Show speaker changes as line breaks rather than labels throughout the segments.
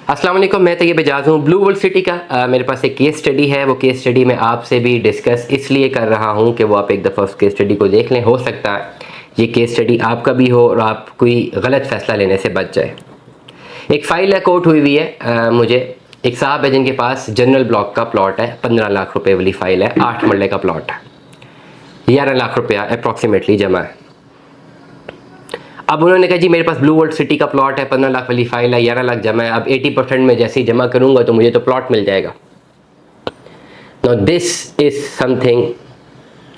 अस्सलाम वालेकुम, मैं तैयब एजाज हूँ ब्लू वर्ल्ड सिटी का। मेरे पास एक केस स्टडी है। वो केस स्टडी मैं आपसे भी डिस्कस इसलिए कर रहा हूँ कि वो आप एक दफ़ा उस केस स्टडी को देख लें। हो सकता है ये केस स्टडी आपका भी हो और आप कोई गलत फ़ैसला लेने से बच जाए। एक फ़ाइल है, कोर्ट हुई है मुझे। एक साहब है जिनके पास जनरल ब्लॉक का प्लॉट है, 15 लाख रुपए वाली फ़ाइल है, 8 मरले का प्लॉट है, 11 लाख रुपया अप्रॉक्सीमेटली जमा है। अब उन्होंने कहा जी मेरे पास ब्लू वर्ल्ड सिटी का प्लॉट है, 15 लाख वाली फाइल है, 11 लाख जमा है। अब 80% में जैसे ही जमा करूंगा तो मुझे तो प्लॉट मिल जाएगा। No this is something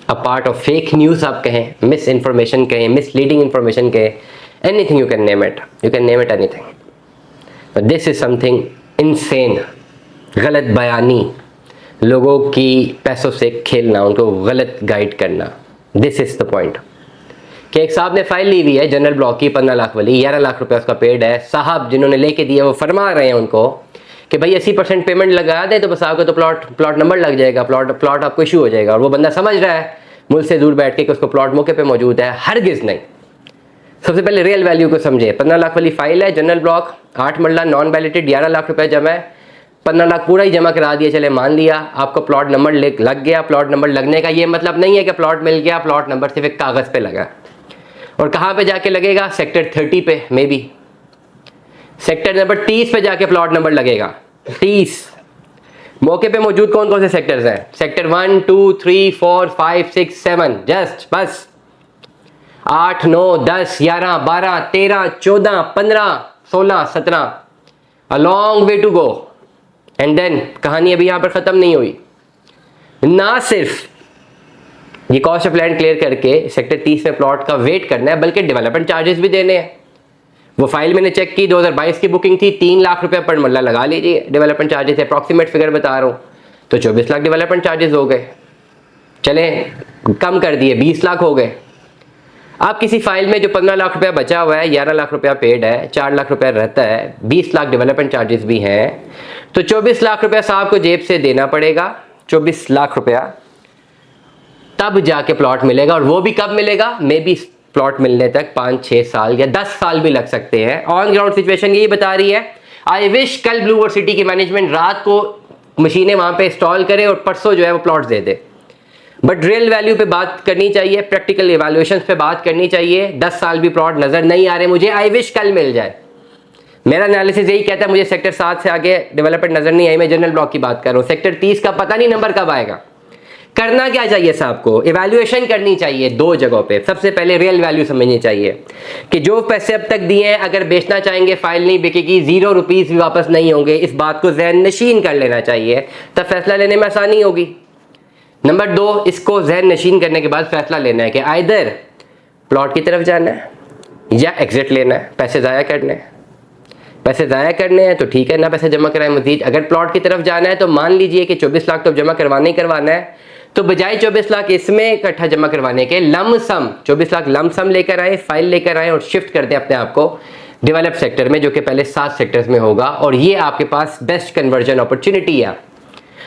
a part of fake news आप कहें, मिस इन्फॉर्मेशन कहें, मिसलीडिंग इन्फॉर्मेशन कहें, anything you can name it, anything. This is something insane, गलत बयानी, लोगों की पैसों से खेलना, उनको गलत गाइड करना। दिस इज द पॉइंट कि एक साहब ने फाइल ली हुई है जनरल ब्लॉक की 15 लाख वाली, 11 लाख रुपए उसका पेड है। साहब जिन्होंने लेके दिया वो फरमा रहे हैं उनको कि भाई 80% पेमेंट लगा दे तो बस आपको तो प्लॉट नंबर लग जाएगा, प्लॉट आपको इशू हो जाएगा। और वो बंदा समझ रहा है मुल्क से दूर बैठ के कि उसको प्लॉट मौके पे मौजूद है। हरगिज़ नहीं। सबसे पहले रियल वैल्यू को समझे। 15 लाख वाली फाइल है, जनरल ब्लॉक, 8 मरला, नॉन बैलेटेड, 11 लाख रुपये जमा है। 15 लाख पूरा ही जमा करा दिया, चले मान लिया आपको प्लॉट नंबर लग गया। प्लॉट नंबर लगने का ये मतलब नहीं है कि प्लॉट मिल गया, प्लॉट नंबर सिर्फ एक कागज़ पे लगा। और कहाँ पे जाके लगेगा? सेक्टर 30 पे, मे बी सेक्टर नंबर 30 पे जाके प्लॉट नंबर लगेगा। 30 मौके पे मौजूद कौन कौन से सेक्टर्स हैं? सेक्टर 1, 2, 3, 4, 5, 6, 7, जस्ट बस 8, 9, 10, 11, 12, 13, 14, 15, 16, 17, a long way to go. And then कहानी अभी यहाँ पर ख़त्म नहीं हुई। ना सिर्फ ये कॉस्ट ऑफ लैंड क्लियर करके सेक्टर 30 में प्लॉट का वेट करना है, बल्कि डेवलपमेंट चार्जेस भी देने हैं। वो फाइल मैंने चेक की, 2022 की बुकिंग थी, 3 लाख रुपए पर मरला लगा लीजिए डेवलपमेंट चार्जेस, अप्रॉक्सीमेट फिगर बता रहा हूँ, तो 24 लाख डेवलपमेंट चार्जेस हो गए। चले कम कर दिए, 20 लाख हो गए। अब किसी फाइल में जो 15 लाख रुपया बचा हुआ है, 11 लाख रुपया पेड है, 4 लाख रुपया रहता है, 20 लाख डेवलपमेंट चार्जेस भी हैं, तो 24 लाख रुपया साहब को जेब से देना पड़ेगा। 24 लाख रुपया तब जाके प्लॉट मिलेगा। और वो भी कब मिलेगा? मे बी प्लॉट मिलने तक 5-6 साल या 10 साल भी लग सकते हैं। ऑन ग्राउंड सिचुएशन यही बता रही है। आई विश कल ब्लू वर्ल्ड सिटी की मैनेजमेंट रात को मशीनें वहां पे इंस्टॉल करे और परसों जो है वो plot they they. But real value पे बात करनी चाहिए, प्रैक्टिकल इवैल्यूएशंस पे बात करनी चाहिए। 10 साल भी प्लॉट नजर नहीं आ रहे मुझे। आई विश कल मिल जाए। मेरा एनालिसिस यही कहता है, मुझे सेक्टर 7 से आगे डेवलपमेंट नजर नहीं आई। मैं जनरल ब्लॉक की बात कर रहा हूँ। सेक्टर 30 का पता नहीं नंबर कब आएगा। करना क्या चाहिए साहब को? इवैल्यूएशन करनी चाहिए 2 जगहों पे। सबसे पहले रियल वैल्यू समझनी चाहिए कि जो पैसे अब तक दिए हैं, अगर बेचना चाहेंगे फाइल नहीं बिकेगी, 0 रुपीस भी वापस नहीं होंगे। इस बात को ज़हन नशीन कर लेना चाहिए, तब फैसला लेने में आसानी होगी। नंबर 2, इसको जहन नशीन करने के बाद फैसला लेना है कि आइदर प्लॉट की तरफ जाना है या एग्जिट लेना है। पैसे ज़ाया करने हैं, पैसे ज़ाया करने हैं तो ठीक है, ना पैसे जमा कराएं मजीद। अगर प्लॉट की तरफ जाना है तो मान लीजिए कि 24 लाख तो जमा करवाना ही करवाना है, तो बजाय 24 लाख इसमें इकट्ठा जमा करवाने के लमसम 24 लाख लमसम लेकर आए, फाइल लेकर आए और शिफ्ट कर दें अपने आप को डेवलप सेक्टर में, जो कि पहले 7 सेक्टर्स में होगा। और ये आपके पास बेस्ट कन्वर्जन अपॉर्चुनिटी है।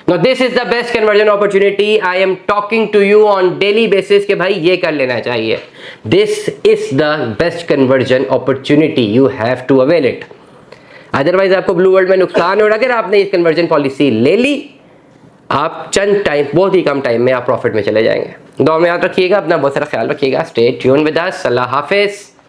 Now this is the best conversion opportunity. I am talking to you on daily basis कि भाई ये कर लेना चाहिए। This is the best conversion opportunity. You have to avail it. Otherwise आपको ब्लू वर्ल्ड में नुकसान हो। अगर आपने इस कन्वर्जन पॉलिसी ले ली, आप चंद टाइम, बहुत ही कम टाइम में आप प्रॉफिट में चले जाएंगे। दुआ में याद रखिएगा, अपना बहुत सारा ख्याल रखिएगा। Stay tune with us. अल्लाह हाफिज़।